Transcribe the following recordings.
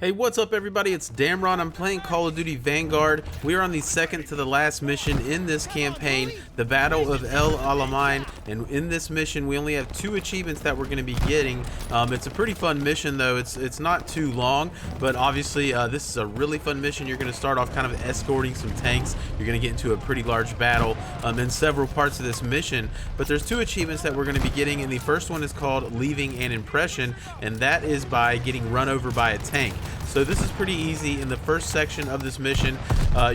Hey, what's up everybody? It's Damron. I'm playing Call of Duty Vanguard. We are on the second to the last mission in this campaign, the Battle of El Alamein, and in this mission we only have 2 achievements that we're going to be getting. It's a pretty fun mission though. It's not too long, but obviously this is a really fun mission. You're going to start off kind of escorting some tanks. You're going to get into a pretty large battle in several parts of this mission, but there's 2 achievements that we're going to be getting, and the first one is called Leaving an Impression, and that is by getting run over by a tank. So this is pretty easy. In the first section of this mission,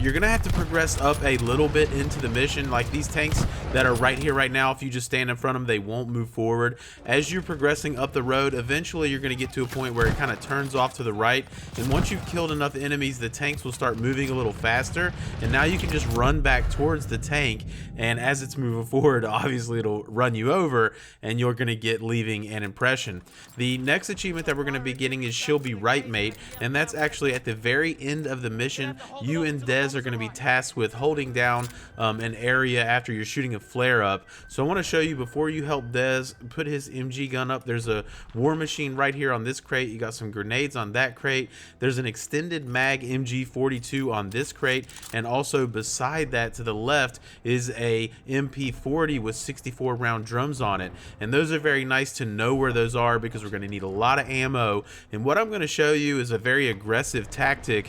you're gonna have to progress up a little bit into the mission. Like these tanks that are right here right now, if you just stand in front of them, they won't move forward. As you're progressing up the road, eventually you're gonna get to a point where it kind of turns off to the right, and once you've killed enough enemies, the tanks will start moving a little faster, and now you can just run back towards the tank, and as it's moving forward, obviously it'll run you over, and you're gonna get Leaving an Impression. The next achievement that we're gonna be getting is She'll Be Right, Mate, and that's actually at the very end of the mission. You and Dez are going to be tasked with holding down an area after you're shooting a flare up. So I want to show you, before you help Dez put his MG gun up, there's a war machine right here on this crate. You got some grenades on that crate. There's an extended mag MG42 on this crate, and also beside that to the left is a MP40 with 64 round drums on it, and those are very nice to know where those are because we're going to need a lot of ammo. And what I'm going to show you is a very aggressive tactic,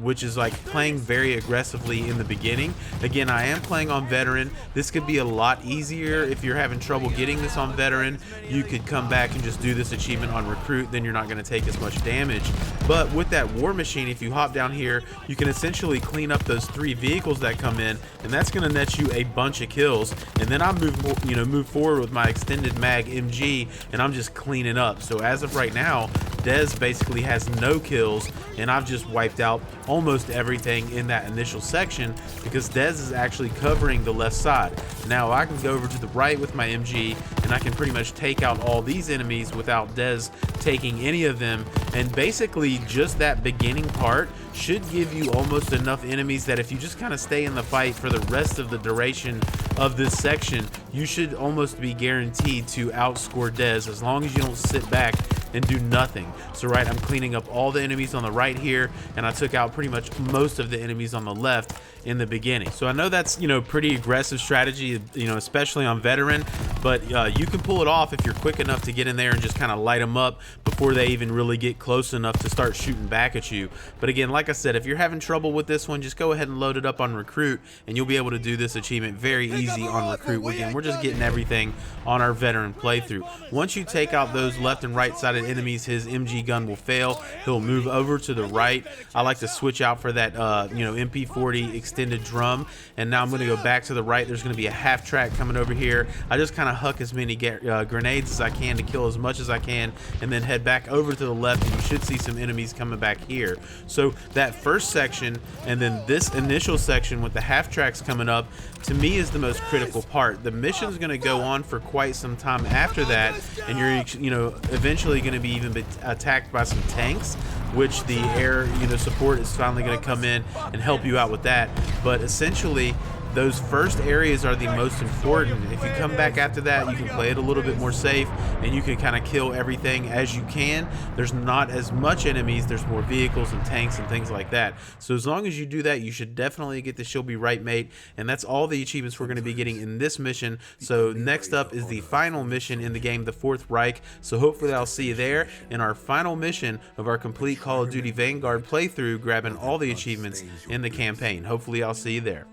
which is like playing very aggressively in the beginning. Again, I am playing on veteran. This could be a lot easier if you're having trouble getting this on veteran. You could come back and just do this achievement on recruit, then you're not going to take as much damage. But with that war machine, if you hop down here, you can essentially clean up those 3 vehicles that come in, and that's going to net you a bunch of kills. And then I move forward with my extended mag MG, and I'm just cleaning up. So as of right now, Dez basically has no kills, and I've just wiped out almost everything in that initial section because Dez is actually covering the left side. Now I can go over to the right with my MG, and I can pretty much take out all these enemies without Dez taking any of them. And basically just that beginning part should give you almost enough enemies that if you just kind of stay in the fight for the rest of the duration of this section, you should almost be guaranteed to outscore Dez as long as you don't sit back and do nothing. So right, I'm cleaning up all the enemies on the right here, and I took out pretty much most of the enemies on the left in the beginning. So I know that's, pretty aggressive strategy, especially on veteran, but you can pull it off if you're quick enough to get in there and just kind of light them up before they even really get close enough to start shooting back at you. But again, like I said, if you're having trouble with this one, just go ahead and load it up on recruit, and you'll be able to do this achievement very easy on recruit. Again, we're just getting everything on our veteran playthrough. Once you take out those left and right sided enemies, his MG gun will fail. He'll move over to the right. I like to switch out for that MP40 extended drum, and now I'm going to go back to the right. There's going to be a half track coming over here. I just kind of huck as many grenades as I can to kill as much as I can, and then head back over to the left, and you should see some enemies coming back here. So that first section and then this initial section with the half tracks coming up, to me, is the most critical part. The mission's going to go on for quite some time after that, and you're eventually going to be even attacked by some tanks, which the air support is finally going to come in and help you out with that. But essentially, those first areas are the most important. If you come back after that, you can play it a little bit more safe, and you can kind of kill everything as you can. There's not as much enemies, there's more vehicles and tanks and things like that. So as long as you do that, you should definitely get the She'll Be Right, Mate. And that's all the achievements we're going to be getting in this mission. So next up is the final mission in the game, the 4th Reich. So hopefully I'll see you there in our final mission of our complete Call of Duty Vanguard playthrough, grabbing all the achievements in the campaign. Hopefully I'll see you there.